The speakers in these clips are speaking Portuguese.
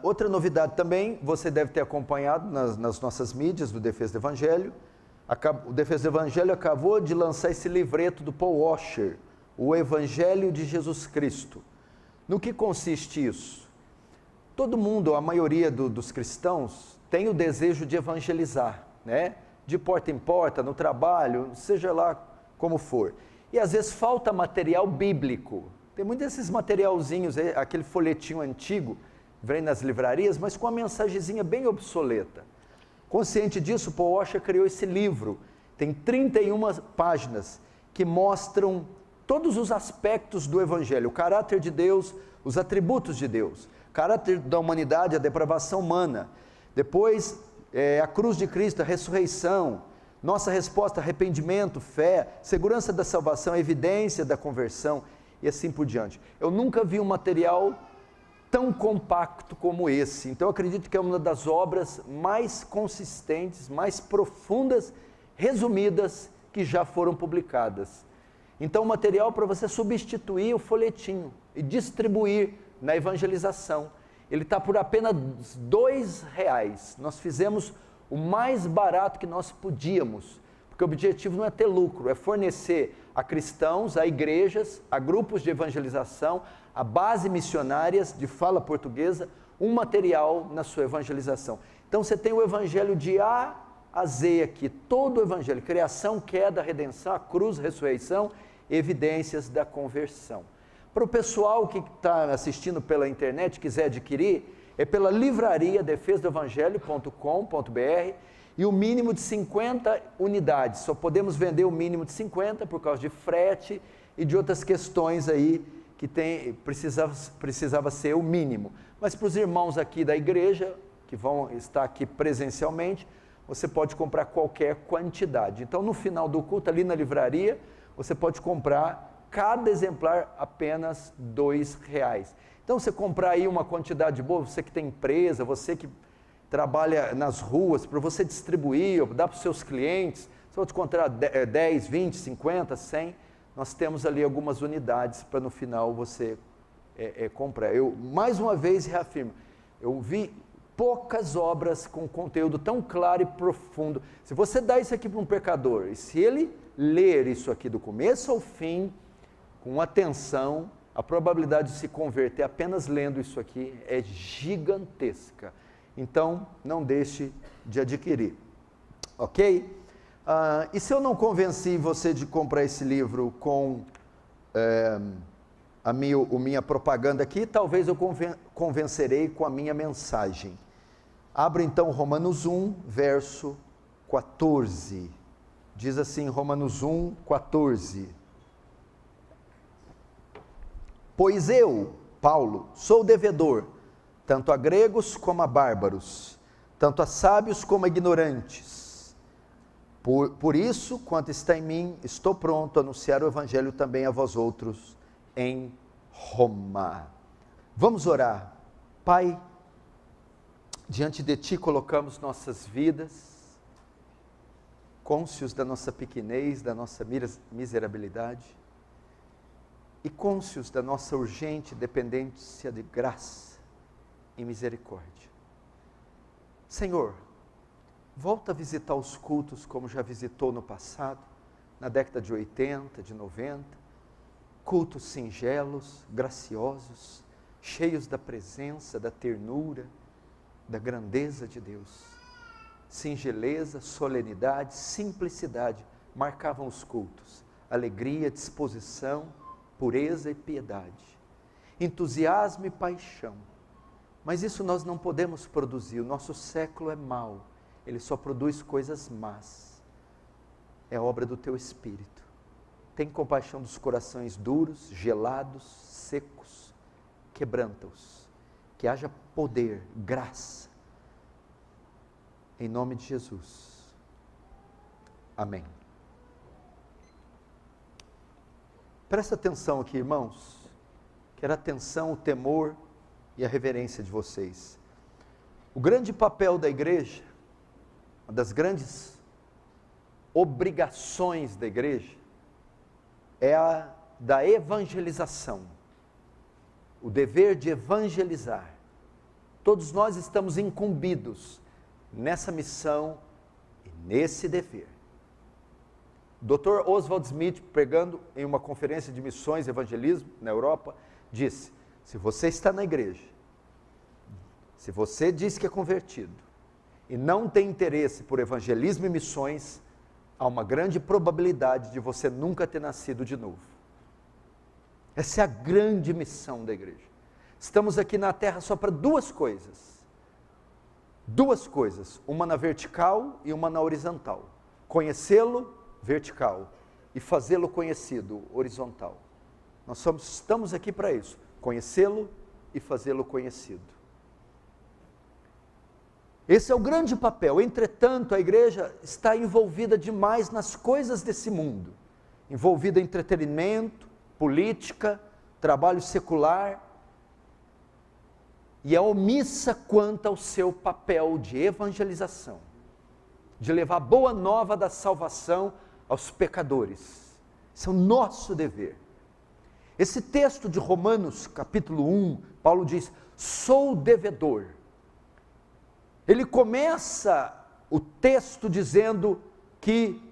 Outra novidade também, você deve ter acompanhado nas nossas mídias do Defesa do Evangelho. O Defesa do Evangelho acabou de lançar esse livreto do Paul Washer, O Evangelho de Jesus Cristo. No que consiste isso? Todo mundo, a maioria dos cristãos, tem o desejo de evangelizar, né? De porta em porta, no trabalho, seja lá como for. E às vezes falta material bíblico. Tem muitos desses materialzinhos, aquele folhetinho antigo, vem nas livrarias, mas com uma mensagenzinha bem obsoleta. Consciente disso, Paul Washer criou esse livro. Tem 31 páginas que mostram todos os aspectos do Evangelho, o caráter de Deus, os atributos de Deus, o caráter da humanidade, a depravação humana. Depois, a cruz de Cristo, a ressurreição, nossa resposta, arrependimento, fé, segurança da salvação, evidência da conversão e assim por diante. Eu nunca vi um material tão compacto como esse. Então eu acredito que é uma das obras mais consistentes, mais profundas, resumidas, que já foram publicadas. Então material para você substituir o folhetinho e distribuir na evangelização. Ele está por apenas R$2. Nós fizemos o mais barato que nós podíamos, porque o objetivo não é ter lucro, é fornecer a cristãos, a igrejas, a grupos de evangelização, a base missionárias de fala portuguesa, um material na sua evangelização. Então você tem o evangelho de A a Z aqui, todo o evangelho, criação, queda, redenção, a cruz, ressurreição, evidências da conversão. Para o pessoal que está assistindo pela internet, quiser adquirir, é pela livraria defesadoevangelho.com.br e o mínimo de 50 unidades, só podemos vender o mínimo de 50 por causa de frete e de outras questões aí que precisava ser o mínimo. Mas para os irmãos aqui da igreja, que vão estar aqui presencialmente, você pode comprar qualquer quantidade. Então no final do culto, ali na livraria, você pode comprar cada exemplar apenas R$2. Então você comprar aí uma quantidade boa, você que tem empresa, você que trabalha nas ruas, para você distribuir, dar para os seus clientes, você pode comprar 10, 20, 50, 100, nós temos ali algumas unidades para no final você comprar. Eu mais uma vez reafirmo, eu vi poucas obras com conteúdo tão claro e profundo. Se você dá isso aqui para um pecador, e se ele ler isso aqui do começo ao fim, com atenção, a probabilidade de se converter apenas lendo isso aqui é gigantesca. Então, não deixe de adquirir, ok? E se eu não convenci você de comprar esse livro com a minha propaganda aqui, talvez eu convencerei com a minha mensagem. Abra então Romanos 1, verso 14. Diz assim, Romanos 1, 14. Pois eu, Paulo, sou devedor, tanto a gregos como a bárbaros, tanto a sábios como a ignorantes. Por isso, quanto está em mim, estou pronto a anunciar o evangelho também a vós outros em Roma. Vamos orar. Pai, diante de Ti colocamos nossas vidas, cônscios da nossa pequenez, da nossa miserabilidade, e cônscios da nossa urgente dependência de graça e misericórdia. Senhor, volta a visitar os cultos como já visitou no passado, na década de 80, de 90, cultos singelos, graciosos, cheios da presença, da ternura, da grandeza de Deus. Singeleza, solenidade, simplicidade marcavam os cultos, alegria, disposição, pureza e piedade, entusiasmo e paixão. Mas isso nós não podemos produzir, o nosso século é mau, ele só produz coisas más. É obra do Teu Espírito. Tem compaixão dos corações duros, gelados, secos, quebranta-os. Que haja poder, graça, em nome de Jesus. Amém. Presta atenção aqui, irmãos. Quero a atenção, o temor e a reverência de vocês. O grande papel da igreja, uma das grandes obrigações da igreja, é a da evangelização. O dever de evangelizar. todos nós estamos incumbidos nessa missão e nesse dever. Dr. Oswald Smith, pregando em uma conferência de missões e evangelismo na Europa, disse: se você está na igreja, se você diz que é convertido e não tem interesse por evangelismo e missões, há uma grande probabilidade de você nunca ter nascido de novo. Essa é a grande missão da igreja. Estamos aqui na terra só para duas coisas, uma na vertical e uma na horizontal: conhecê-lo, vertical, e fazê-lo conhecido, horizontal. Nós estamos aqui para isso, conhecê-lo e fazê-lo conhecido. Esse é o grande papel. Entretanto, a igreja está envolvida demais nas coisas desse mundo, envolvida em entretenimento, política, trabalho secular, e é omissa quanto ao seu papel de evangelização, de levar boa nova da salvação aos pecadores. Esse é o nosso dever. Esse texto de Romanos, capítulo 1, Paulo diz: sou devedor. Ele começa o texto dizendo que,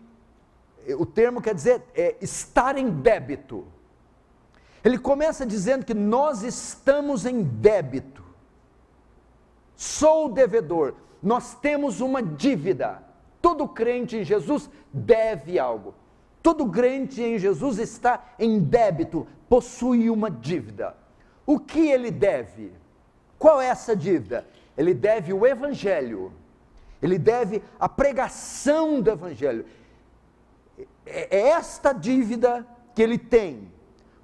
o termo quer dizer estar em débito. Ele começa dizendo que nós estamos em débito. Sou devedor. Nós temos uma dívida. Todo crente em Jesus deve algo. Todo crente em Jesus está em débito, possui uma dívida. O que ele deve? Qual é essa dívida? Ele deve o Evangelho, ele deve a pregação do Evangelho. É esta dívida que ele tem,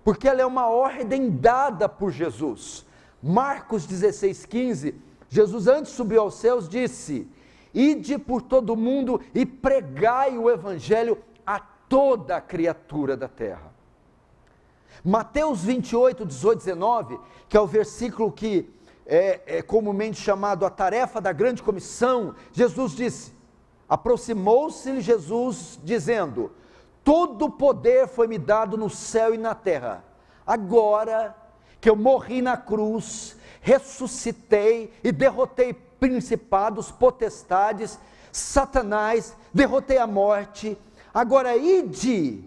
porque ela é uma ordem dada por Jesus. Marcos 16,15, Jesus antes subiu aos céus disse: ide por todo o mundo e pregai o Evangelho a toda a criatura da terra. Mateus 28, 18, 19, que é o versículo que é comumente chamado a tarefa da grande comissão, Jesus disse, aproximou-se Jesus dizendo: todo poder foi me dado no céu e na terra. Agora que eu morri na cruz, ressuscitei e derrotei principados, potestades, Satanás, derrotei a morte, agora ide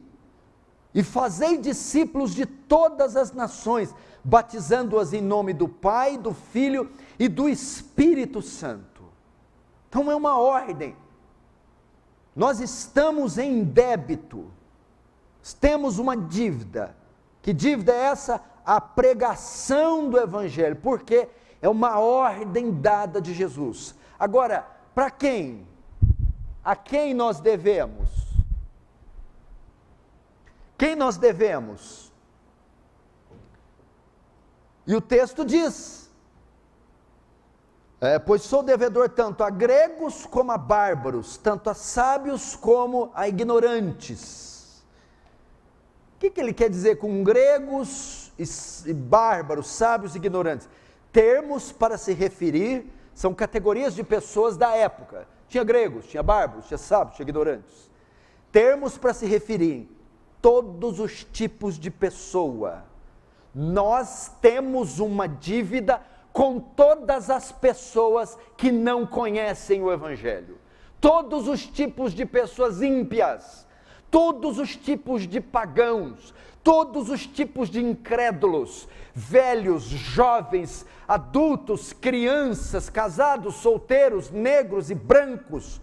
e fazei discípulos de todas as nações, batizando-as em nome do Pai, do Filho e do Espírito Santo. Então é uma ordem. Nós estamos em débito, temos uma dívida. Que dívida é essa? A pregação do Evangelho, porque é uma ordem dada de Jesus. Agora, para quem? A quem nós devemos? Quem nós devemos? E o texto diz, pois sou devedor tanto a gregos como a bárbaros, tanto a sábios como a ignorantes. O que ele quer dizer com gregos e bárbaros, sábios e ignorantes? Termos para se referir, são categorias de pessoas da época. Tinha gregos, tinha bárbaros, tinha sábios, tinha ignorantes. Termos para se referir todos os tipos de pessoa. Nós temos uma dívida com todas as pessoas que não conhecem o Evangelho. Todos os tipos de pessoas ímpias, todos os tipos de pagãos, todos os tipos de incrédulos, velhos, jovens, adultos, crianças, casados, solteiros, negros e brancos,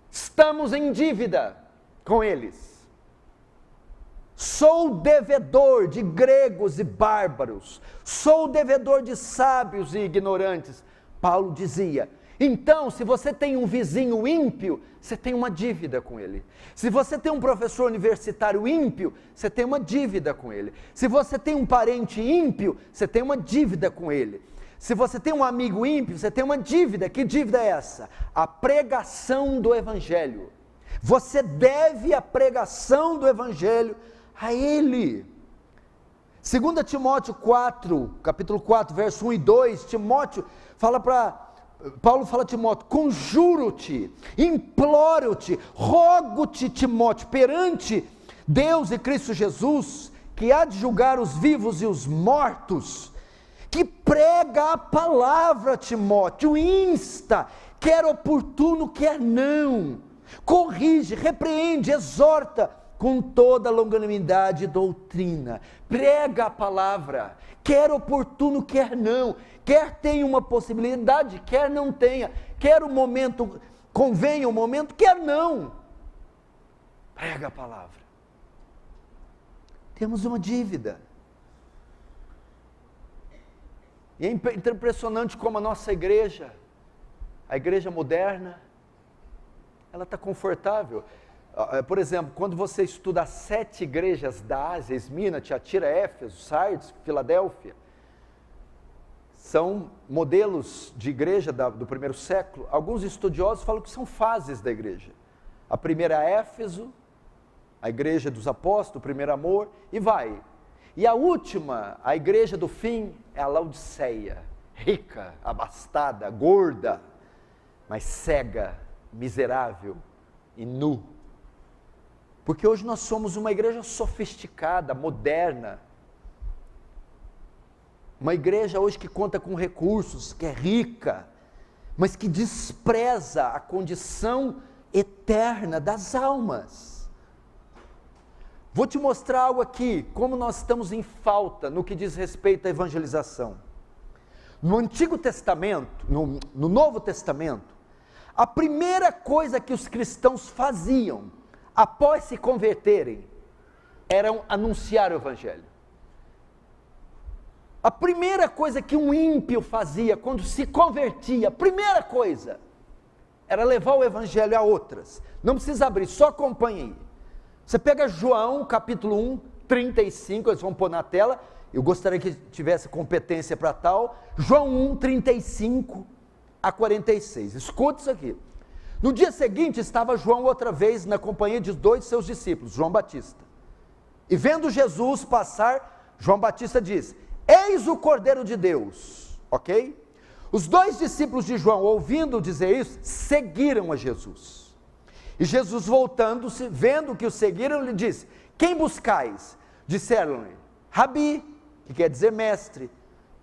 estamos em dívida com eles. Sou devedor de gregos e bárbaros, sou devedor de sábios e ignorantes. Paulo dizia, então, se você tem um vizinho ímpio, você tem uma dívida com ele. Se você tem um professor universitário ímpio, você tem uma dívida com ele. Se você tem um parente ímpio, você tem uma dívida com ele. Se você tem um amigo ímpio, você tem uma dívida. Que dívida é essa? A pregação do Evangelho. Você deve a pregação do Evangelho a ele. 2 Timóteo 4, capítulo 4, verso 1 e 2, Paulo fala a Timóteo, conjuro-te, imploro-te, rogo-te, Timóteo, perante Deus e Cristo Jesus, que há de julgar os vivos e os mortos, que prega a palavra, Timóteo, insta, quer oportuno, quer não, corrige, repreende, exorta, com toda longanimidade e doutrina, prega a palavra, quer oportuno, quer não, quer tenha uma possibilidade, quer não tenha, quer o momento, convenha o momento, quer não, prega a palavra. Temos uma dívida, e é impressionante como a nossa igreja, a igreja moderna, ela está confortável. Por exemplo, quando você estuda as 7 igrejas da Ásia, Esmina, Tiatira, Éfeso, Sardes, Filadélfia, são modelos de igreja do primeiro século. Alguns estudiosos falam que são fases da igreja. A primeira é Éfeso, a igreja dos apóstolos, o primeiro amor, e vai. E a última, a igreja do fim, é a Laodiceia, rica, abastada, gorda, mas cega, miserável e nu. Porque hoje nós somos uma igreja sofisticada, moderna, uma igreja hoje que conta com recursos, que é rica, mas que despreza a condição eterna das almas. Vou te mostrar algo aqui, como nós estamos em falta no que diz respeito à evangelização. No Antigo Testamento, no Novo Testamento, a primeira coisa que os cristãos faziam, após se converterem, eram anunciar o evangelho. A primeira coisa que um ímpio fazia quando se convertia, a primeira coisa, era levar o evangelho a outras. Não precisa abrir, só acompanhe aí. Você pega João, capítulo 1, 35, eles vão pôr na tela, eu gostaria que tivesse competência para tal, João 1, 35 a 46, escute isso aqui. No dia seguinte estava João outra vez na companhia de 2 de seus discípulos, João Batista. E vendo Jesus passar, João Batista diz: eis o Cordeiro de Deus, ok? Os 2 discípulos de João, ouvindo dizer isso, seguiram a Jesus. E Jesus, voltando-se, vendo que o seguiram, lhe disse: quem buscais? Disseram-lhe: Rabi, que quer dizer mestre.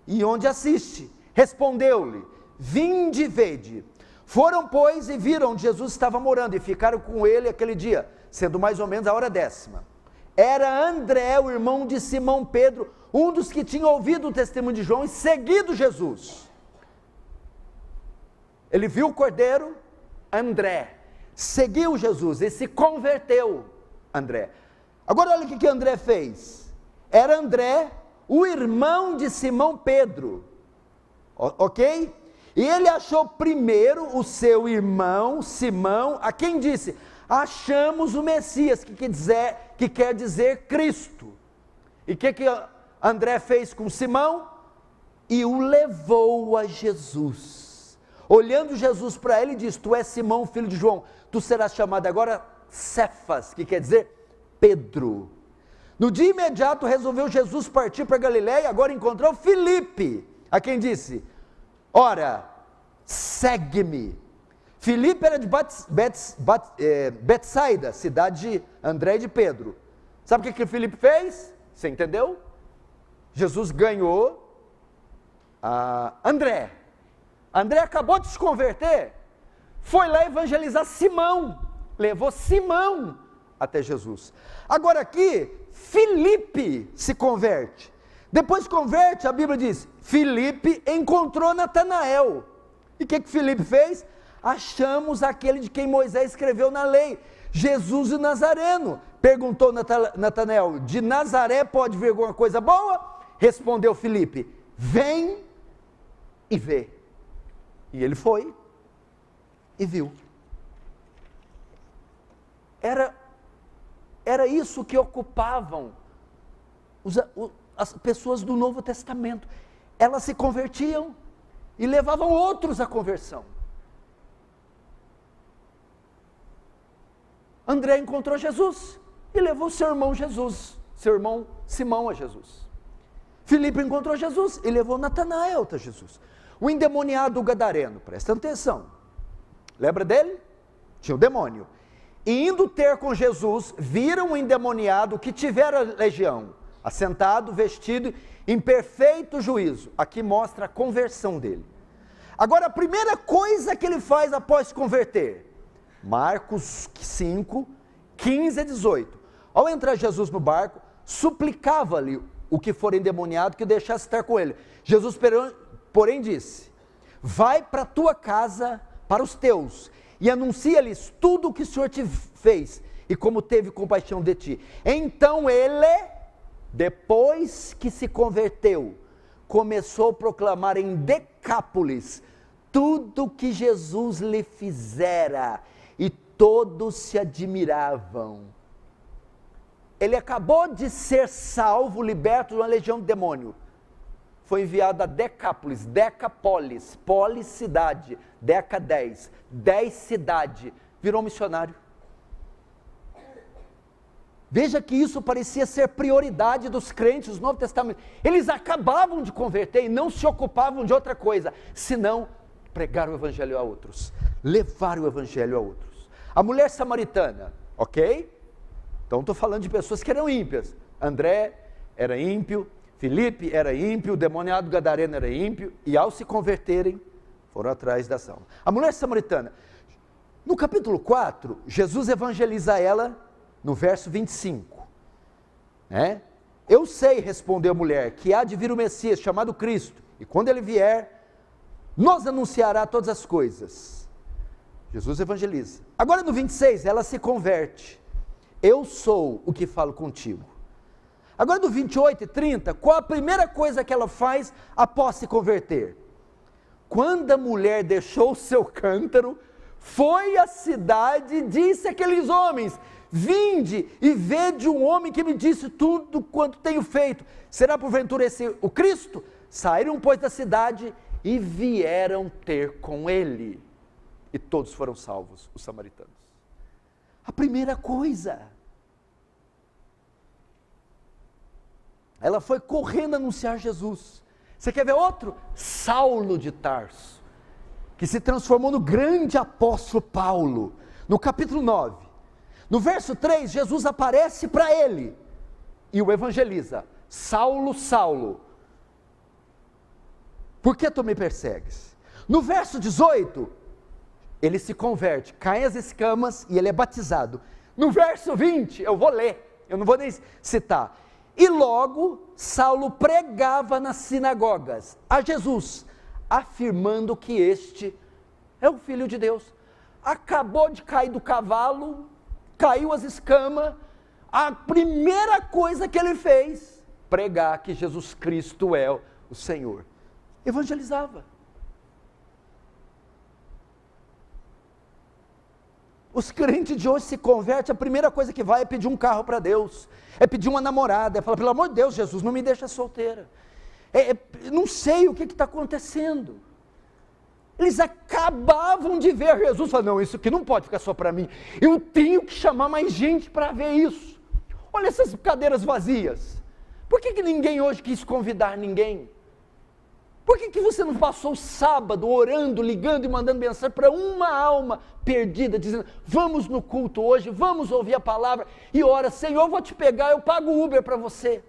E onde assiste? Respondeu-lhe: vinde e vede. Foram, pois, e viram onde Jesus estava morando, e ficaram com ele aquele dia, sendo mais ou menos a hora 10ª. Era André, o irmão de Simão Pedro, um dos que tinha ouvido o testemunho de João e seguido Jesus. Ele viu o Cordeiro, André, seguiu Jesus e se converteu, André. Agora olha o que André fez. Era André, o irmão de Simão Pedro, ok? E ele achou primeiro o seu irmão, Simão, a quem disse: achamos o Messias, que quer dizer Cristo. E o que André fez com Simão? E o levou a Jesus. Olhando Jesus para ele, diz: tu és Simão, filho de João, tu serás chamado agora Cefas, que quer dizer Pedro. No dia imediato resolveu Jesus partir para Galiléia, e agora encontrou Filipe, a quem disse: ora, segue-me. Filipe era de Betsaida, cidade de André e de Pedro. Sabe o que Filipe fez? Você entendeu? Jesus ganhou André. André acabou de se converter, foi lá evangelizar Simão, levou Simão até Jesus. Agora aqui, Filipe se converte. Depois converte, a Bíblia diz, Filipe encontrou Natanael. E o que Filipe fez? Achamos aquele de quem Moisés escreveu na lei, Jesus o Nazareno. Perguntou Natanael: de Nazaré pode vir alguma coisa boa? Respondeu Filipe: vem e vê. E ele foi e viu. Era isso que ocupavam as pessoas do Novo Testamento. Elas se convertiam e levavam outros à conversão. André encontrou Jesus e levou seu irmão Jesus, seu irmão Simão a Jesus. Filipe encontrou Jesus e levou Natanael a Jesus. O endemoniado gadareno, presta atenção, lembra dele? Tinha um demônio. E indo ter com Jesus, viram o endemoniado que tivera legião, assentado, vestido, em perfeito juízo. Aqui mostra a conversão dele. Agora, a primeira coisa que ele faz após se converter, Marcos 5, 15 a 18. Ao entrar Jesus no barco, suplicava-lhe o que for endemoniado que o deixasse estar com ele. Jesus, porém, disse: vai para a tua casa, para os teus, e anuncia-lhes tudo o que o Senhor te fez, e como teve compaixão de ti. Então ele, depois que se converteu, começou a proclamar em Decápolis tudo que Jesus lhe fizera, e todos se admiravam. Ele acabou de ser salvo, liberto de uma legião de demônio. Foi enviado a Decápolis, Decapolis, polis cidade, Deca 10, 10 cidade, virou missionário. Veja que isso parecia ser prioridade dos crentes do Novo Testamento. Eles acabavam de converter e não se ocupavam de outra coisa, senão pregar o evangelho a outros, levar o evangelho a outros. A mulher samaritana, ok? Então estou falando de pessoas que eram ímpias. André era ímpio, Filipe era ímpio, o demoniado gadareno era ímpio, e ao se converterem, foram atrás da salva. A mulher samaritana, no capítulo 4, Jesus evangeliza ela no verso 25. Eu sei, respondeu a mulher, que há de vir o Messias, chamado Cristo, e quando ele vier, nos anunciará todas as coisas. Jesus evangeliza. Agora no 26, ela se converte. Eu sou o que falo contigo. Agora do 28 e 30, qual a primeira coisa que ela faz após se converter? Quando a mulher deixou o seu cântaro, foi à cidade e disse àqueles homens: vinde e vede um homem que me disse tudo quanto tenho feito. Será porventura esse o Cristo? Saíram, pois, da cidade e vieram ter com ele. E todos foram salvos, os samaritanos. A primeira coisa, ela foi correndo anunciar Jesus. Você quer ver outro? Saulo de Tarso, que se transformou no grande apóstolo Paulo. No capítulo 9, no verso 3, Jesus aparece para ele e o evangeliza: Saulo, Saulo, por que tu me persegues? No verso 18, ele se converte, caem as escamas e ele é batizado. No verso 20, eu vou ler, eu não vou nem citar. E logo Saulo pregava nas sinagogas a Jesus, afirmando que este é o Filho de Deus. Acabou de cair do cavalo, caiu as escamas, a primeira coisa que ele fez, pregar que Jesus Cristo é o Senhor. Evangelizava. Os crentes de hoje se convertem, a primeira coisa que vai é pedir um carro para Deus, é pedir uma namorada, é falar: pelo amor de Deus, Jesus, não me deixa solteira. Não sei o que está acontecendo. Eles acabavam de ver Jesus, falaram: não, isso aqui não pode ficar só para mim, eu tenho que chamar mais gente para ver isso. Olha essas cadeiras vazias, por que ninguém hoje quis convidar ninguém? Por que você não passou o sábado orando, ligando e mandando mensagem para uma alma perdida, dizendo: vamos no culto hoje, vamos ouvir a palavra, e ora: Senhor, eu vou te pegar, eu pago o Uber para você.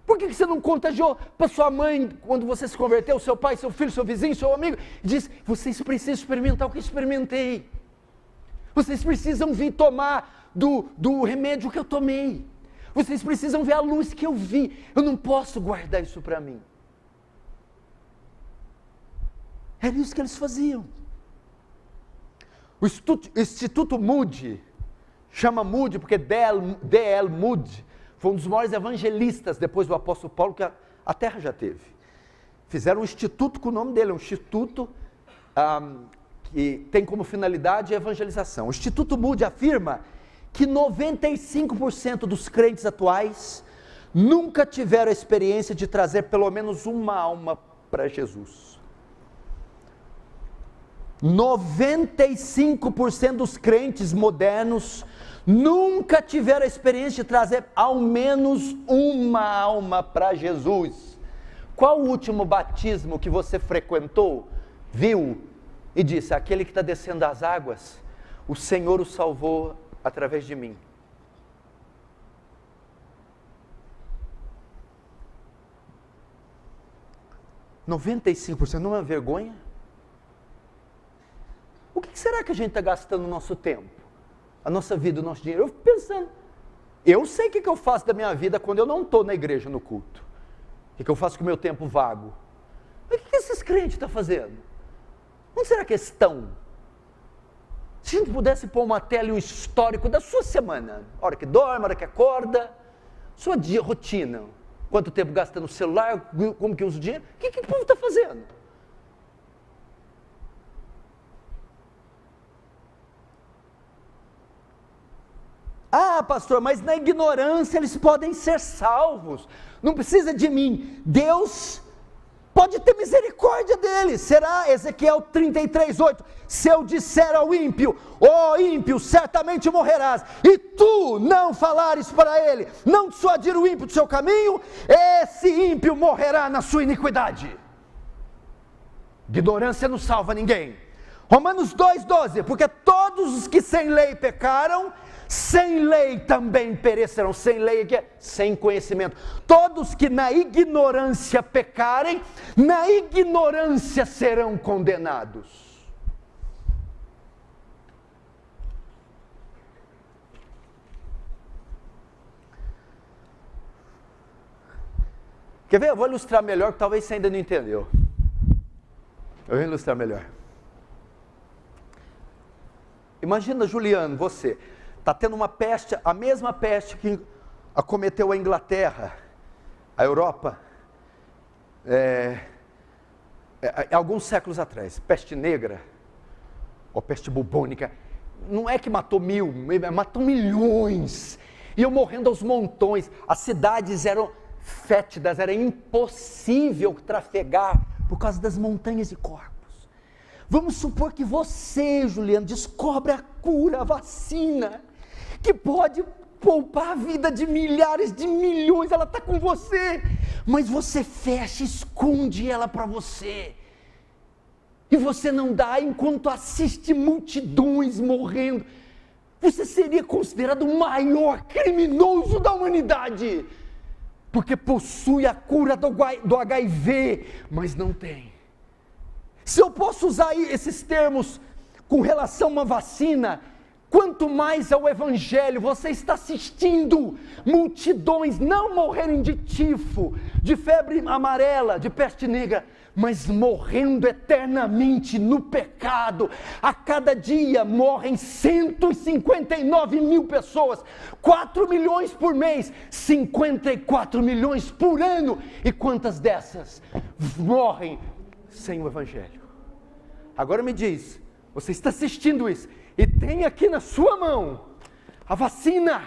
Por que você não contagiou para sua mãe, quando você se converteu, seu pai, seu filho, seu vizinho, seu amigo, e disse: vocês precisam experimentar o que eu experimentei, vocês precisam vir tomar do remédio que eu tomei, vocês precisam ver a luz que eu vi, eu não posso guardar isso para mim. Era isso que eles faziam. O Instituto Moody, chama Moody porque D.L. Moody foi um dos maiores evangelistas depois do apóstolo Paulo que a terra já teve. Fizeram um instituto com o nome dele, um instituto que tem como finalidade a evangelização. O Instituto Moody afirma que 95% dos crentes atuais nunca tiveram a experiência de trazer pelo menos uma alma para Jesus. 95% dos crentes modernos nunca tiveram a experiência de trazer ao menos uma alma para Jesus. Qual o último batismo que você frequentou, viu e disse: aquele que está descendo as águas, o Senhor o salvou através de mim? 95% não é uma vergonha? O que será que a gente está gastando o nosso tempo, a nossa vida, o nosso dinheiro? Eu fico pensando, eu sei o que eu faço da minha vida quando eu não estou na igreja, no culto. O que eu faço com o meu tempo vago? Mas o que esses crentes estão fazendo? Onde será que eles estão? Se a gente pudesse pôr uma tela e um histórico da sua semana, hora que dorme, hora que acorda, sua rotina, quanto tempo gasta no celular, como que usa o dinheiro, o que o povo está fazendo? Ah, pastor, mas na ignorância eles podem ser salvos, não precisa de mim, Deus pode ter misericórdia deles. Será Ezequiel 33:8, se eu disser ao ímpio, ó ímpio, certamente morrerás, e tu não falares para ele, não dissuadir o ímpio do seu caminho, esse ímpio morrerá na sua iniquidade. Ignorância não salva ninguém. Romanos 2:12, porque todos os que sem lei pecaram, sem lei também perecerão. Sem lei que é sem conhecimento. Todos que na ignorância pecarem, na ignorância serão condenados. Quer ver? Eu vou ilustrar melhor, que talvez você ainda não entendeu. Eu vou ilustrar melhor. Imagina, Juliano, você está tendo uma peste, a mesma peste que acometeu a Inglaterra, a Europa, alguns séculos atrás, peste negra, ou peste bubônica. Não é que matou 1.000, matou milhões, iam morrendo aos montões, as cidades eram fétidas, era impossível trafegar por causa das montanhas de corpos. Vamos supor que você, Juliano, descobre a cura, a vacina, que pode poupar a vida de milhares, de milhões, ela está com você, mas você fecha, esconde ela para você, e você não dá enquanto assiste multidões morrendo. Você seria considerado o maior criminoso da humanidade, porque possui a cura do HIV, mas não tem. Se eu posso usar esses termos com relação a uma vacina, quanto mais ao Evangelho, você está assistindo multidões não morrerem de tifo, de febre amarela, de peste negra, mas morrendo eternamente no pecado. A cada dia morrem 159 mil pessoas, 4 milhões por mês, 54 milhões por ano. E quantas dessas morrem sem o Evangelho? Agora me diz, você está assistindo isso e tem aqui na sua mão a vacina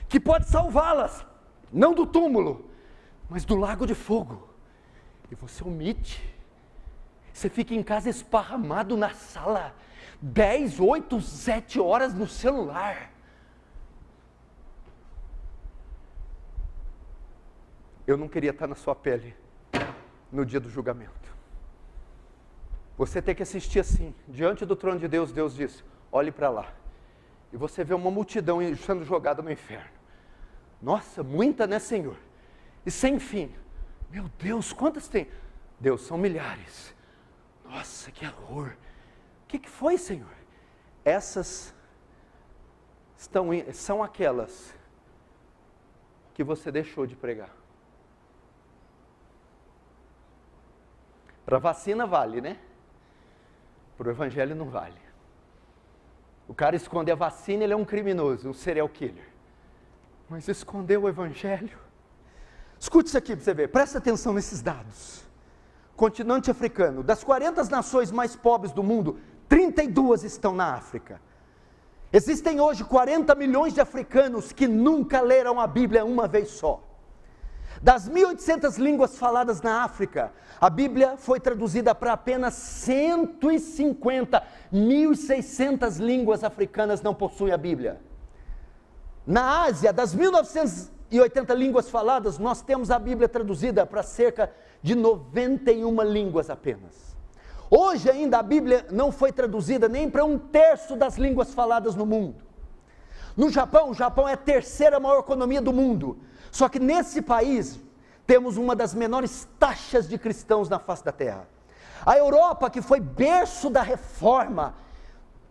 que pode salvá-las, não do túmulo, mas do lago de fogo, e você omite, você fica em casa esparramado na sala, 10, 8, 7 horas no celular. Eu não queria estar na sua pele no dia do julgamento. Você tem que assistir assim, diante do trono de Deus, Deus diz, olhe para lá, e você vê uma multidão sendo jogada no inferno. Nossa, muita, né, Senhor? E sem fim. Meu Deus, quantas tem? Deus, são milhares. Nossa, que horror. O que foi, Senhor? Essas são aquelas que você deixou de pregar. Para vacina vale, né? Para o Evangelho não vale. O cara esconder a vacina, ele é um criminoso, um serial killer. Mas esconder o Evangelho? Escute isso aqui para você ver, presta atenção nesses dados. Continente africano, das 40 nações mais pobres do mundo, 32 estão na África. Existem hoje 40 milhões de africanos que nunca leram a Bíblia uma vez só. Das 1.800 línguas faladas na África, a Bíblia foi traduzida para apenas 150. 1.600 línguas africanas não possuem a Bíblia. Na Ásia, das 1.980 línguas faladas, nós temos a Bíblia traduzida para cerca de 91 línguas apenas. Hoje ainda a Bíblia não foi traduzida nem para 1/3 das línguas faladas no mundo. No Japão, o Japão é a terceira maior economia do mundo. Só que nesse país, temos uma das menores taxas de cristãos na face da terra. A Europa, que foi berço da reforma,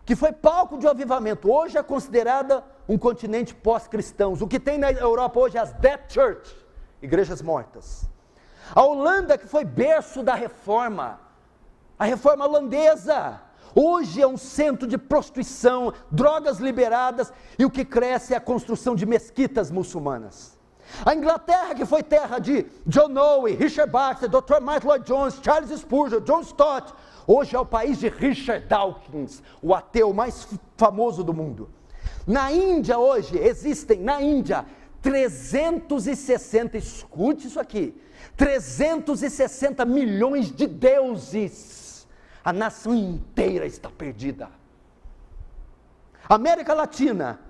que foi palco de um avivamento, hoje é considerada um continente pós-cristãos. O que tem na Europa hoje é as Dead Church, igrejas mortas. A Holanda, que foi berço da reforma, a reforma holandesa, hoje é um centro de prostituição, drogas liberadas, e o que cresce é a construção de mesquitas muçulmanas. A Inglaterra, que foi terra de John Owen, Richard Baxter, Dr. Martin Lloyd Jones, Charles Spurgeon, John Stott, hoje é o país de Richard Dawkins, o ateu mais famoso do mundo. Na Índia hoje, existem, 360, escute isso aqui, 360 milhões de deuses. A nação inteira está perdida. A América Latina,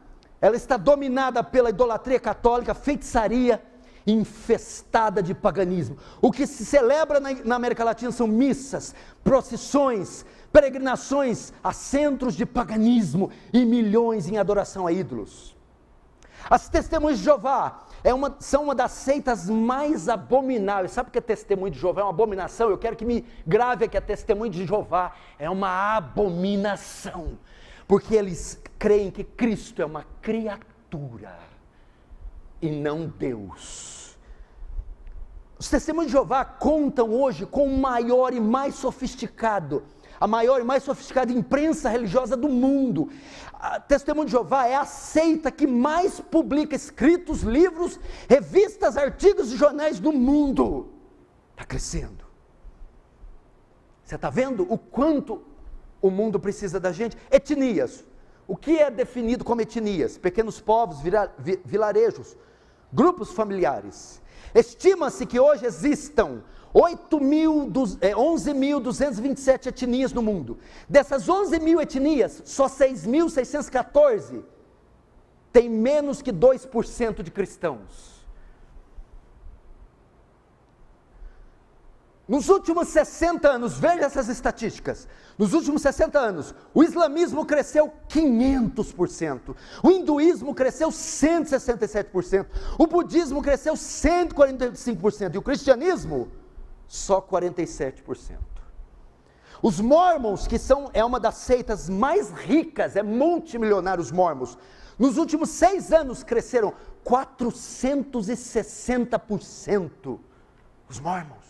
ela está dominada pela idolatria católica, feitiçaria, infestada de paganismo. O que se celebra na América Latina são missas, procissões, peregrinações a centros de paganismo e milhões em adoração a ídolos. As Testemunhas de Jeová são uma das seitas mais abomináveis. Sabe o que é Testemunho de Jeová? É uma abominação. Eu quero que me grave aqui, a Testemunho de Jeová é uma abominação, porque eles creem que Cristo é uma criatura e não Deus. Os Testemunhos de Jeová contam hoje com o maior e mais sofisticado, a maior e mais sofisticada imprensa religiosa do mundo. A Testemunho de Jeová é a seita que mais publica escritos, livros, revistas, artigos e jornais do mundo. Está crescendo. Você está vendo o quanto o mundo precisa da gente? Etnias. O que é definido como etnias? Pequenos povos, vilarejos, grupos familiares. Estima-se que hoje existam 11.227 etnias no mundo. Dessas 11.000 etnias, só 6.614 tem menos que 2% de cristãos. Nos últimos 60 anos, veja essas estatísticas, nos últimos 60 anos, o islamismo cresceu 500%, o hinduísmo cresceu 167%, o budismo cresceu 145% e o cristianismo só 47%. Os mormons, que é uma das seitas mais ricas, é multimilionário os mormons, nos últimos 6 anos cresceram 460%, os mormons.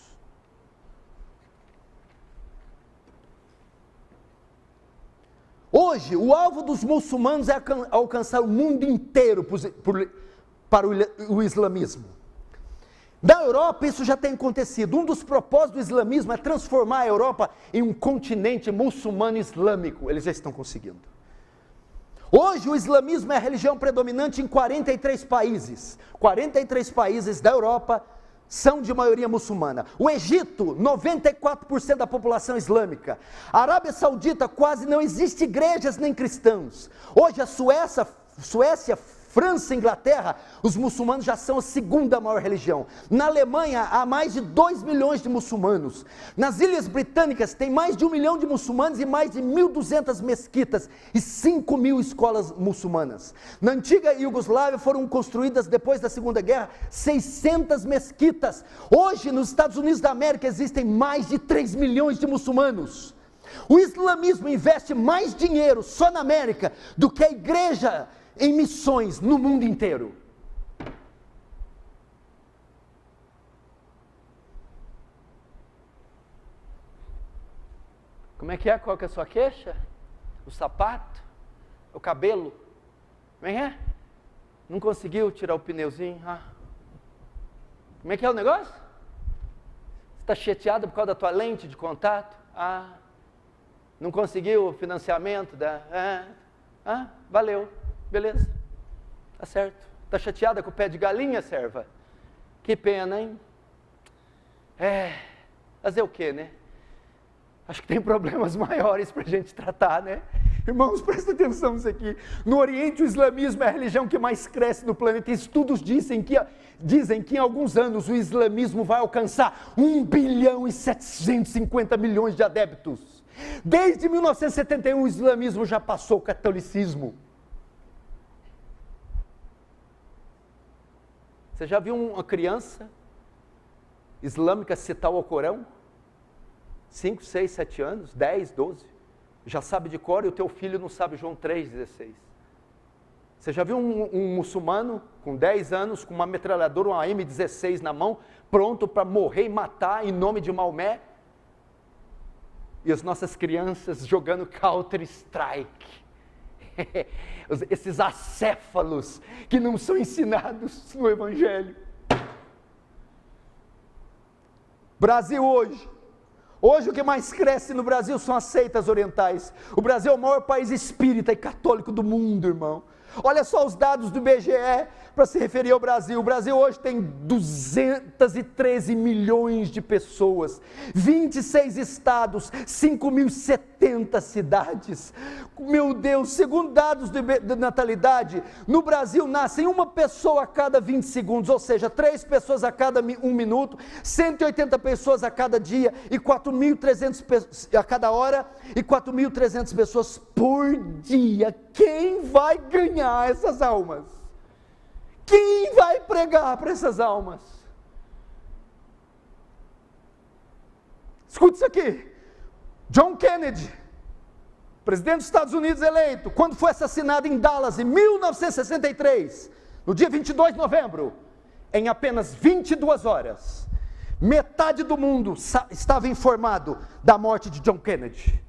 Hoje, o alvo dos muçulmanos é alcançar o mundo inteiro para o islamismo. Na Europa, isso já tem acontecido. Um dos propósitos do islamismo é transformar a Europa em um continente muçulmano islâmico. Eles já estão conseguindo. Hoje, o islamismo é a religião predominante em 43 países. 43 países da Europa são de maioria muçulmana. O Egito, 94% da população islâmica. A Arábia Saudita, quase não existe igrejas nem cristãos. Hoje a Suécia, França e Inglaterra, os muçulmanos já são a segunda maior religião. Na Alemanha há mais de 2 milhões de muçulmanos. Nas Ilhas Britânicas tem mais de 1 milhão de muçulmanos e mais de 1.200 mesquitas e 5.000 escolas muçulmanas. Na antiga Iugoslávia foram construídas depois da Segunda Guerra 600 mesquitas. Hoje nos Estados Unidos da América existem mais de 3 milhões de muçulmanos. O islamismo investe mais dinheiro só na América do que a igreja em missões no mundo inteiro. Como é que é? Qual que é a sua queixa? O sapato? O cabelo? Como é que é? Não conseguiu tirar o pneuzinho? Como é que é o negócio? Você está chateado por causa da tua lente de contato? Não conseguiu o financiamento valeu. Beleza, tá certo. Tá chateada com o pé de galinha, serva? Que pena, hein? Fazer o quê, né? Acho que tem problemas maiores para a gente tratar, né? Irmãos, presta atenção nisso aqui. No Oriente, o islamismo é a religião que mais cresce no planeta. Estudos dizem que em alguns anos o islamismo vai alcançar 1.750 bilhões de adeptos. Desde 1971, o islamismo já passou o catolicismo. Você já viu uma criança islâmica citar o Alcorão? 5, 6, 7 anos, 10, 12, já sabe de cor e o teu filho não sabe João 3,16. Você já viu um muçulmano com 10 anos, com uma metralhadora, uma M16 na mão, pronto para morrer e matar em nome de Maomé? E as nossas crianças jogando Counter-Strike. Esses acéfalos que não são ensinados no Evangelho. Brasil hoje o que mais cresce no Brasil são as seitas orientais. O Brasil é o maior país espírita e católico do mundo, irmão. Olha só os dados do IBGE para se referir ao Brasil. O Brasil hoje tem 213 milhões de pessoas, 26 estados, 5.070 cidades. Meu Deus, segundo dados de natalidade, no Brasil nascem uma pessoa a cada 20 segundos, ou seja, 3 pessoas a cada 1 minuto, 180 pessoas a cada dia e 4.300 a cada hora e 4.300 pessoas por dia. Quem vai ganhar essas almas? Quem vai pregar para essas almas? Escute isso aqui. John Kennedy, presidente dos Estados Unidos eleito, quando foi assassinado em Dallas em 1963, no dia 22 de novembro, em apenas 22 horas, metade do mundo estava informado da morte de John Kennedy.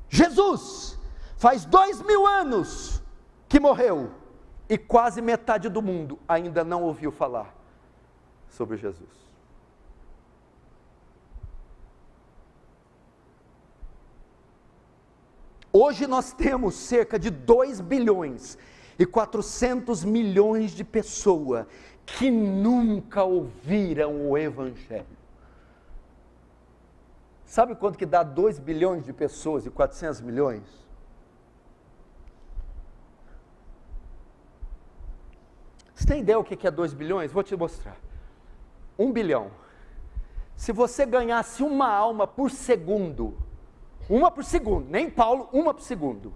Jesus, faz 2000 anos que morreu, e quase metade do mundo ainda não ouviu falar sobre Jesus. Hoje nós temos cerca de 2 bilhões e 400 milhões de pessoas que nunca ouviram o Evangelho. Sabe quanto que dá 2 bilhões de pessoas e 400 milhões? Você tem ideia o que é 2 bilhões? Vou te mostrar. 1 bilhão. Se você ganhasse uma alma por segundo, nem Paulo, uma por segundo,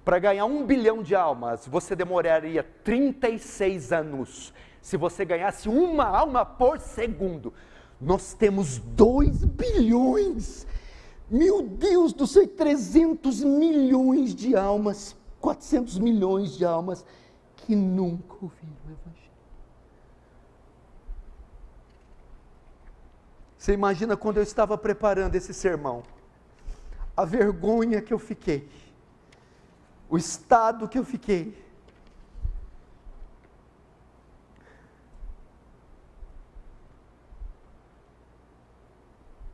para ganhar 1 bilhão de almas, você demoraria 36 anos. Se você ganhasse uma alma por segundo, nós temos 2 bilhões. Meu Deus do céu, 300 milhões de almas, 400 milhões de almas que nunca ouviram o Evangelho. Você imagina quando eu estava preparando esse sermão, a vergonha que eu fiquei, o estado que eu fiquei.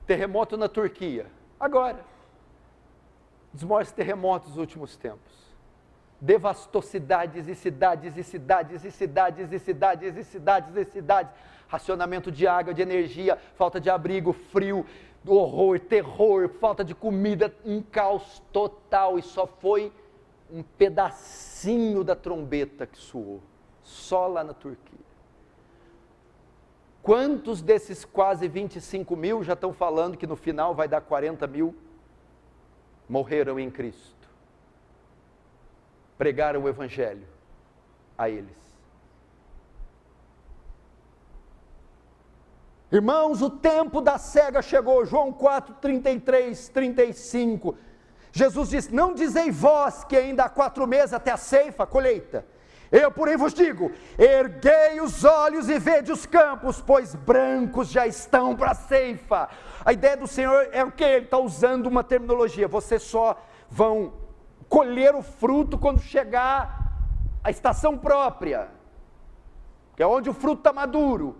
Terremoto na Turquia, agora, um dos maiores terremotos dos últimos tempos. Devastou cidades e cidades e cidades e cidades e cidades e cidades e cidades. Racionamento de água, de energia, falta de abrigo, frio, horror, terror, falta de comida, um caos total. E só foi um pedacinho da trombeta que soou, só lá na Turquia. Quantos desses quase 25 mil já estão falando que no final vai dar 40 mil? Morreram em Cristo. Pregaram o Evangelho a eles. Irmãos, o tempo da cega chegou. João 4, 33, 35. Jesus disse: não dizei vós que ainda há 4 meses até a ceifa, a colheita. Eu, porém, vos digo, erguei os olhos e vede os campos, pois brancos já estão para a ceifa. A ideia do Senhor é o que? Ele está usando uma terminologia. Vocês só vão colher o fruto quando chegar a estação própria, que é onde o fruto está maduro.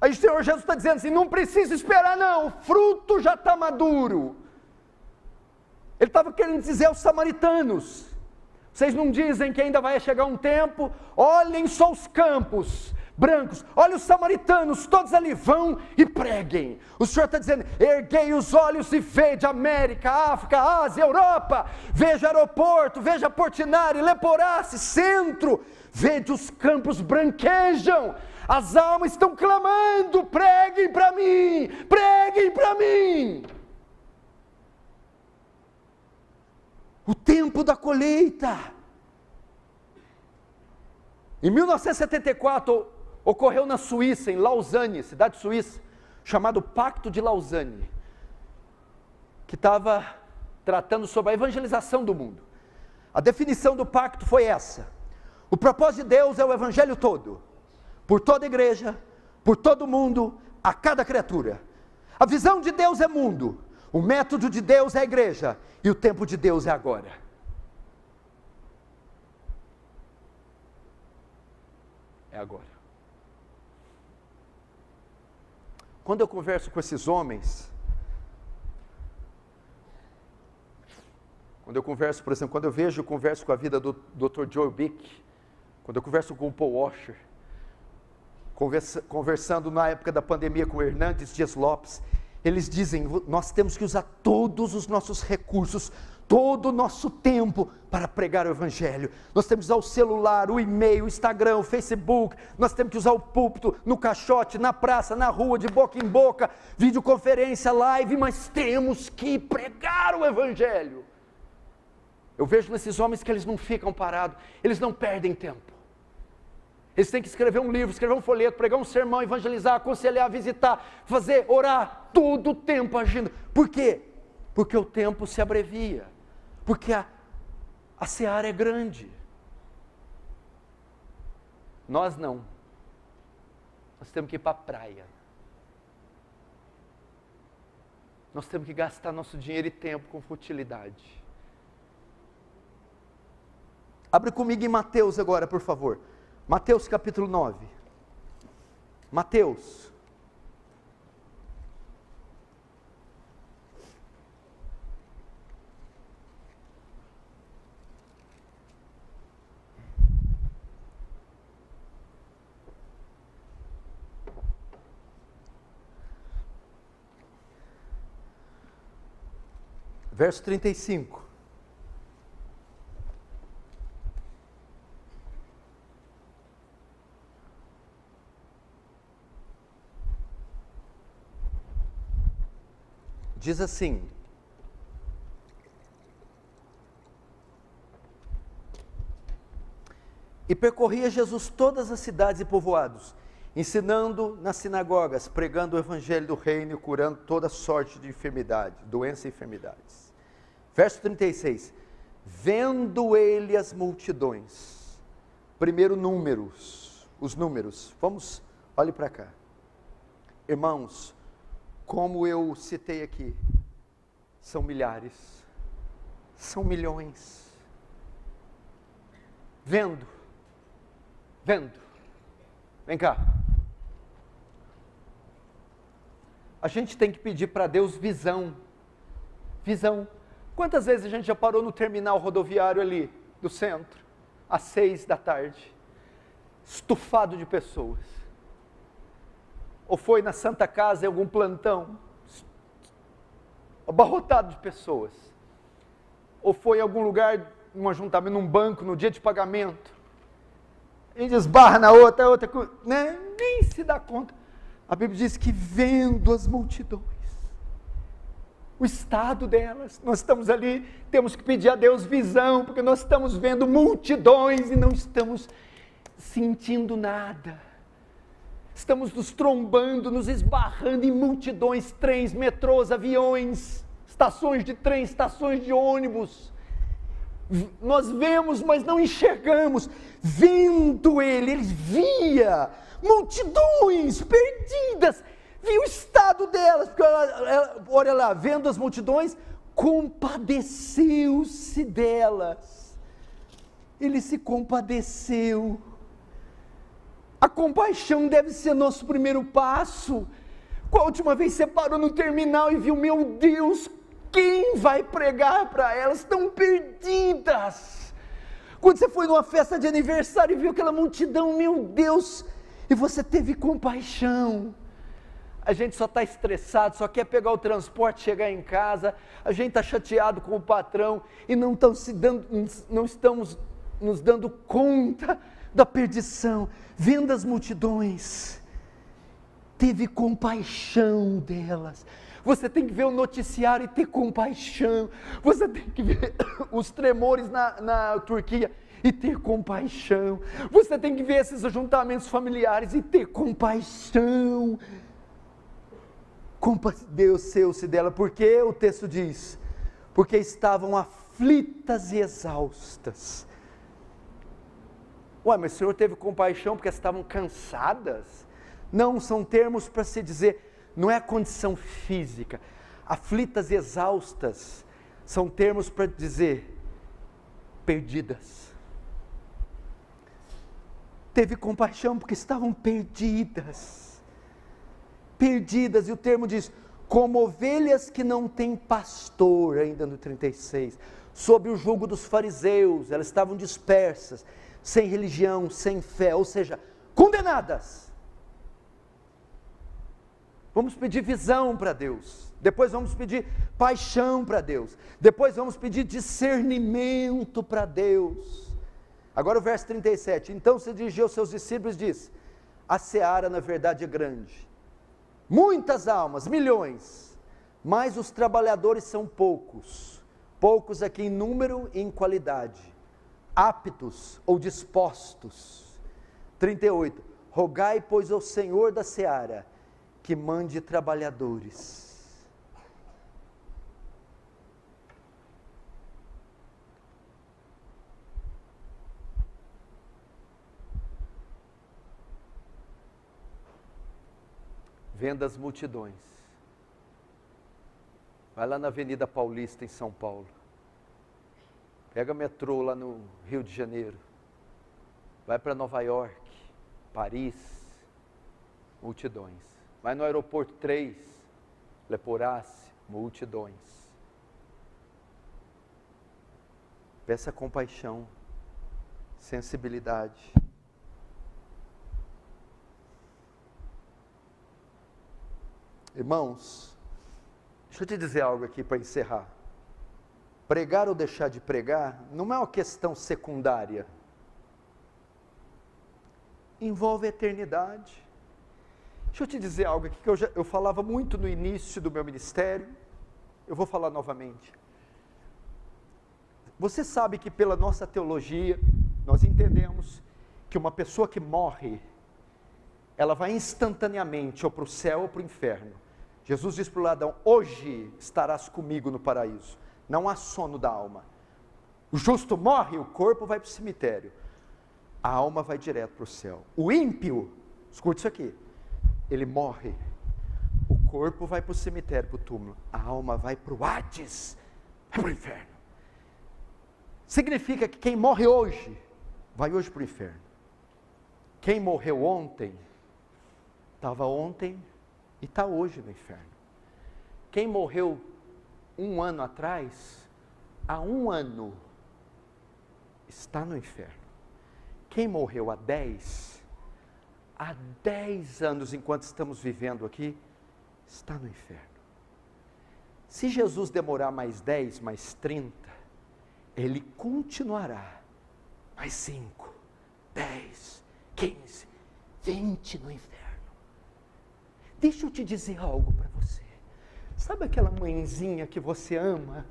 Aí o Senhor Jesus está dizendo assim: não precisa esperar não, o fruto já está maduro. Ele estava querendo dizer aos samaritanos: vocês não dizem que ainda vai chegar um tempo? Olhem só os campos brancos, olha os samaritanos, todos ali, vão e preguem. O Senhor está dizendo: erguei os olhos e vede América, África, Ásia, Europa, veja aeroporto, veja Portinari, Leporace, centro, vede os campos branquejam, as almas estão clamando: preguem para mim, preguem para mim. O tempo da colheita. Em 1974, ocorreu na Suíça, em Lausanne, cidade suíça, chamado Pacto de Lausanne, que estava tratando sobre a evangelização do mundo. A definição do pacto foi essa: o propósito de Deus é o evangelho todo, por toda a igreja, por todo mundo, a cada criatura. A visão de Deus é mundo, o método de Deus é a igreja, e o tempo de Deus é agora. É agora. Quando eu converso com esses homens, quando eu converso, por exemplo, quando eu converso com a vida do Dr. Joe Bick, quando eu converso com o Paul Washer, conversando na época da pandemia com o Hernandes Dias Lopes, eles dizem: nós temos que usar todos os nossos recursos, todo o nosso tempo para pregar o evangelho. Nós temos que usar o celular, o e-mail, o Instagram, o Facebook, nós temos que usar o púlpito, no caixote, na praça, na rua, de boca em boca, videoconferência, live, mas temos que pregar o evangelho. Eu vejo nesses homens que eles não ficam parados, eles não perdem tempo. Eles têm que escrever um livro, escrever um folheto, pregar um sermão, evangelizar, aconselhar, visitar, fazer, orar, todo o tempo agindo. Por quê? Porque o tempo se abrevia, porque a seara é grande. Nós não. Nós temos que ir para a praia. Nós temos que gastar nosso dinheiro e tempo com futilidade. Abre comigo em Mateus agora, por favor. Mateus capítulo 9. Mateus. Verso 35. Diz assim: e percorria Jesus todas as cidades e povoados, ensinando nas sinagogas, pregando o evangelho do reino e curando toda sorte de enfermidade, doença e enfermidades. Verso 36, vendo ele as multidões, primeiro os números, olhe para cá, irmãos, como eu citei aqui, são milhares, são milhões, vendo, vem cá, a gente tem que pedir para Deus visão, quantas vezes a gente já parou no terminal rodoviário ali, do centro, às 6 da tarde, estufado de pessoas, ou foi na Santa Casa em algum plantão, abarrotado de pessoas, ou foi em algum lugar, num ajuntamento, num banco, no dia de pagamento, a gente esbarra na outra, né? Nem se dá conta. A Bíblia diz que vendo as multidões, o estado delas, nós estamos ali, temos que pedir a Deus visão, porque nós estamos vendo multidões e não estamos sentindo nada. Estamos nos trombando, nos esbarrando em multidões, trens, metrôs, aviões, estações de trem, estações de ônibus. Nós vemos, mas não enxergamos. Vendo ele via multidões perdidas, via o estado delas, porque olha lá, vendo as multidões, compadeceu-se delas. Ele se compadeceu. A compaixão deve ser nosso primeiro passo. Qual a última vez você parou no terminal e viu, meu Deus, quem vai pregar para elas? Estão perdidas. Quando você foi numa festa de aniversário e viu aquela multidão, meu Deus, e você teve compaixão. A gente só está estressado, só quer pegar o transporte, chegar em casa, a gente está chateado com o patrão e não estamos nos dando conta da perdição. Vendo as multidões, teve compaixão delas. Você tem que ver o noticiário e ter compaixão. Você tem que ver os tremores na Turquia e ter compaixão. Você tem que ver esses ajuntamentos familiares e ter compaixão. Compadeceu-se dela, porque o texto diz, porque estavam aflitas e exaustas. Ué, mas o Senhor teve compaixão porque estavam cansadas? Não, são termos para se dizer, não é a condição física. Aflitas e exaustas são termos para dizer perdidas. Teve compaixão porque estavam perdidas. Perdidas, e o termo diz, como ovelhas que não têm pastor, ainda no 36, sob o jugo dos fariseus, elas estavam dispersas, sem religião, sem fé, ou seja, condenadas. Vamos pedir visão para Deus, depois vamos pedir paixão para Deus, depois vamos pedir discernimento para Deus. Agora o verso 37, então se dirigiu aos seus discípulos e disse, a seara na verdade é grande, muitas almas, milhões, mas os trabalhadores são poucos, poucos aqui em número e em qualidade, aptos ou dispostos. 38, rogai pois ao Senhor da seara, que mande trabalhadores. Venda as multidões. Vai lá na Avenida Paulista em São Paulo. Pega metrô lá no Rio de Janeiro. Vai para Nova York, Paris, multidões. Vai no aeroporto 3, Leporace, multidões. Peça compaixão, sensibilidade. Irmãos, deixa eu te dizer algo aqui para encerrar. Pregar ou deixar de pregar não é uma questão secundária. Envolve a eternidade. Deixa eu te dizer algo aqui que eu falava muito no início do meu ministério, eu vou falar novamente. Você sabe que pela nossa teologia, nós entendemos que uma pessoa que morre, ela vai instantaneamente ou para o céu ou para o inferno. Jesus diz para o ladrão, hoje estarás comigo no paraíso. Não há sono da alma. O justo morre, o corpo vai para o cemitério. A alma vai direto para o céu. O ímpio, escute isso aqui, ele morre, o corpo vai para o cemitério, para o túmulo, a alma vai para o Hades, vai para o inferno. Significa que quem morre hoje, vai hoje para o inferno. Quem morreu ontem, estava ontem e está hoje no inferno. Quem morreu 1 ano atrás, há 1 ano, está no inferno. Quem morreu há 10 anos, enquanto estamos vivendo aqui, está no inferno. Se Jesus demorar mais 10, mais 30, ele continuará mais 5, 10, 15, 20 no inferno. Deixa eu te dizer algo para você. Sabe aquela mãezinha que você ama,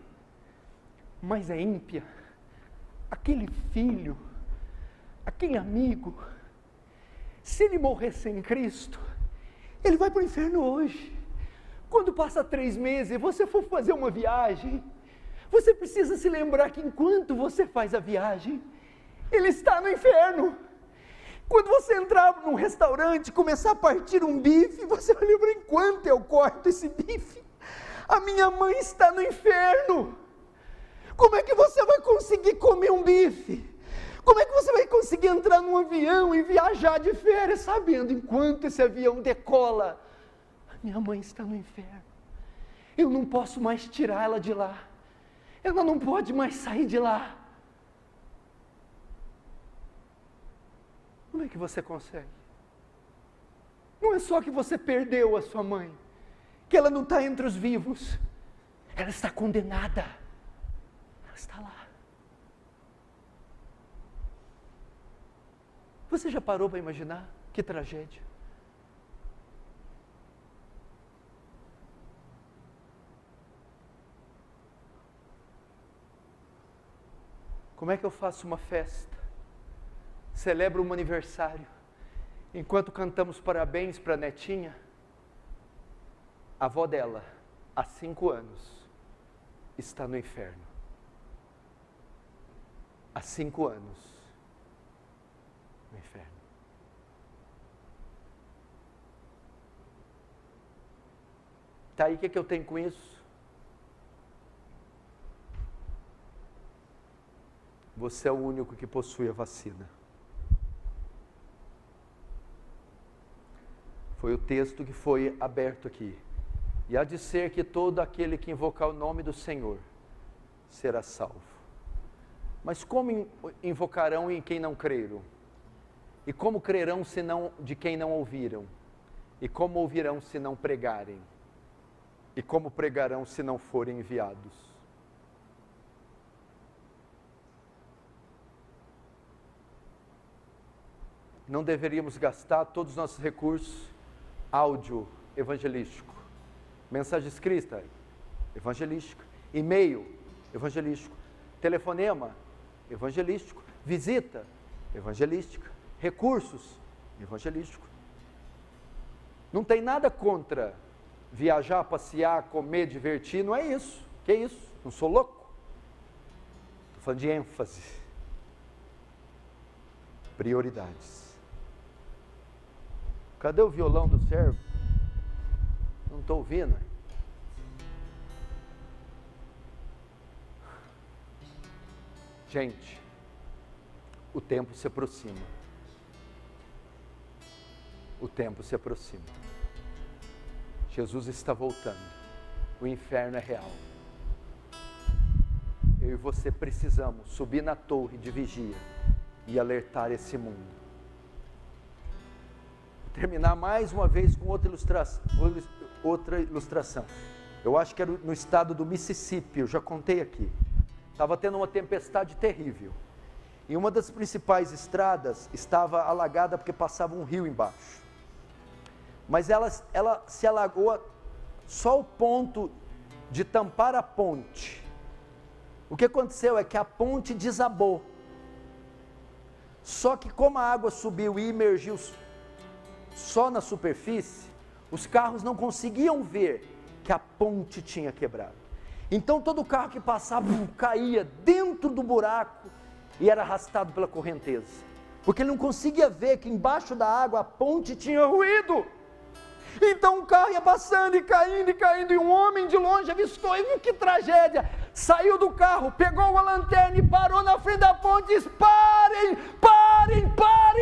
mas é ímpia? Aquele filho, aquele amigo, se ele morrer sem Cristo, ele vai para o inferno hoje. Quando passa 3 meses e você for fazer uma viagem, você precisa se lembrar que enquanto você faz a viagem, ele está no inferno. Quando você entrar num restaurante e começar a partir um bife, você vai lembrar enquanto eu corto esse bife, a minha mãe está no inferno. Como é que você vai conseguir comer um bife? Como é que você vai conseguir entrar num avião e viajar de férias, sabendo, enquanto esse avião decola, a minha mãe está no inferno. Eu não posso mais tirar ela de lá. Ela não pode mais sair de lá. Como é que você consegue? Não é só que você perdeu a sua mãe, que ela não está entre os vivos, ela está condenada, ela está lá. Você já parou para imaginar? Que tragédia. Como é que eu faço uma festa celebra um aniversário. Enquanto cantamos parabéns para a netinha, a avó dela, há 5 anos, está no inferno. Há 5 anos no inferno. Tá aí, o que eu tenho com isso? Você é o único que possui a vacina. Foi o texto que foi aberto aqui. E há de ser que todo aquele que invocar o nome do Senhor será salvo. Mas como invocarão em quem não creram? E como crerão senão de quem não ouviram? E como ouvirão se não pregarem? E como pregarão se não forem enviados? Não deveríamos gastar todos os nossos recursos áudio evangelístico, mensagem escrita evangelística, e-mail evangelístico, telefonema evangelístico, visita evangelística, recursos evangelístico. Não tem nada contra viajar, passear, comer, divertir, não é isso. Que isso? Não sou louco. Estou falando de ênfase. Prioridades. Cadê o violão do servo? Não estou ouvindo. Gente, o tempo se aproxima. O tempo se aproxima. Jesus está voltando. O inferno é real. Eu e você precisamos subir na torre de vigia e alertar esse mundo. Vou terminar mais uma vez com outra ilustração. Eu acho que era no estado do Mississippi, eu já contei aqui. Estava tendo uma tempestade terrível. E uma das principais estradas estava alagada porque passava um rio embaixo. Mas ela se alagou só ao ponto de tampar a ponte. O que aconteceu é que a ponte desabou. Só que como a água subiu e imergiu só na superfície, os carros não conseguiam ver que a ponte tinha quebrado. Então todo carro que passava caía dentro do buraco e era arrastado pela correnteza. Porque ele não conseguia ver que embaixo da água a ponte tinha ruído. Então o carro ia passando e caindo, e um homem de longe avistou, e viu que tragédia, saiu do carro, pegou uma lanterna e parou na frente da ponte e disse: parem,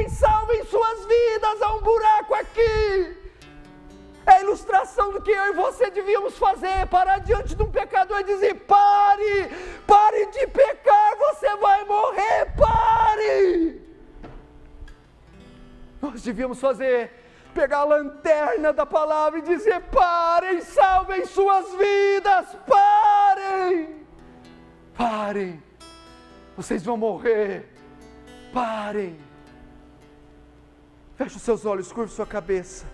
salvem suas vidas, há um buraco aqui. É a ilustração do que eu e você devíamos fazer, parar diante de um pecador e dizer: pare de pecar, você vai morrer, pare. Nós devíamos pegar a lanterna da palavra e dizer: parem, salvem suas vidas, parem, vocês vão morrer, parem. Feche os seus olhos, curva sua cabeça,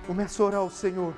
comece a orar ao Senhor.